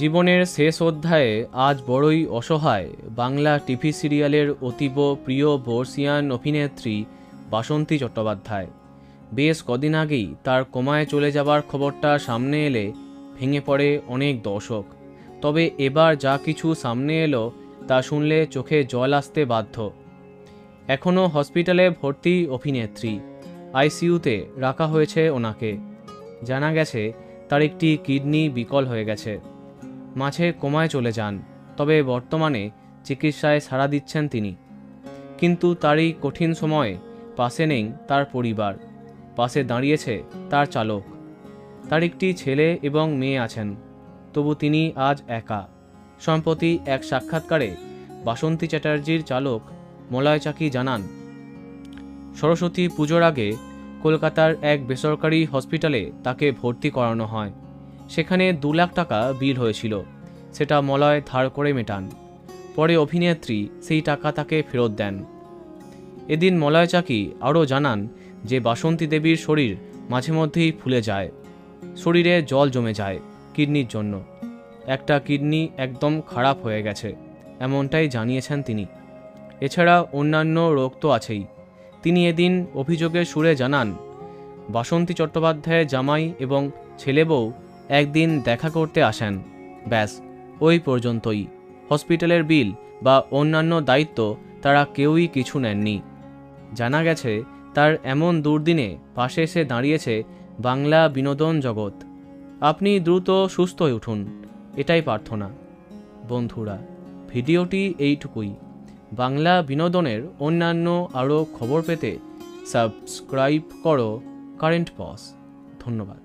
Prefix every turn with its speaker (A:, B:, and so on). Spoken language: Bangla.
A: জীবনের শেষ অধ্যায়ে আজ বড়ই অসহায় বাংলা টিভি সিরিয়ালের অতীব প্রিয় বর্ষিয়ান অভিনেত্রী বাসন্তী চট্টোপাধ্যায়। বেশ কদিন আগেই তার কোমায় চলে যাবার খবরটা সামনে এলে ভেঙে পড়ে অনেক দর্শক। তবে এবার যা কিছু সামনে এলো তা শুনলে চোখে জল আসতে বাধ্য। এখনও হসপিটালে ভর্তি অভিনেত্রী, আইসিইউতে রাখা হয়েছে ওনাকে। জানা গেছে তার একটি কিডনি বিকল হয়ে গেছে। মাঝে কোমায় চলে যান, তবে বর্তমানে চিকিৎসায় সাড়া দিচ্ছেন তিনি। কিন্তু তারই কঠিন সময়ে পাশে নেই তার পরিবার, পাশে দাঁড়িয়েছে তার চালক। তার একটি ছেলে এবং মেয়ে আছেন, তবু তিনি আজ একা। সম্প্রতি এক সাক্ষাৎকারে বাসন্তী চ্যাটার্জির চালক মলয় চাকি জানান, সরস্বতী পুজোর আগে কলকাতার এক বেসরকারি হসপিটালে তাকে ভর্তি করানো হয়। সেখানে 2 লাখ টাকা বিল হয়েছিল, সেটা মলয় ধার করে মেটান। পরে অভিনেত্রী সেই টাকা তাকে ফেরত দেন। এদিন মলয় চাকি আরও জানান যে বাসন্তী দেবীর শরীর মাঝে মধ্যেই ফুলে যায়, শরীরে জল জমে যায় কিডনির জন্য। একটা কিডনি একদম খারাপ হয়ে গেছে, এমনটাই জানিয়েছেন তিনি। এছাড়া অন্যান্য রোগ তো আছেই। তিনি এদিন অভিযোগের সুরে জানান, বাসন্তী চট্টোপাধ্যায়ের জামাই এবং ছেলে বউ একদিন দেখা করতে আসেন, ব্যাস ওই পর্যন্তই। হসপিটালের বিল বা অন্যান্য দায়িত্ব তারা কেউই কিছু নেননি। জানা গেছে তার এমন দুর্দিনে পাশে এসে দাঁড়িয়েছে বাংলা বিনোদন জগৎ। আপনি দ্রুত সুস্থ হয়ে উঠুন, এটাই প্রার্থনা। বন্ধুরা, ভিডিওটি এইটুকুই। বাংলা বিনোদনের অন্যান্য আরও খবর পেতে সাবস্ক্রাইব করো কারেন্ট পজ। ধন্যবাদ।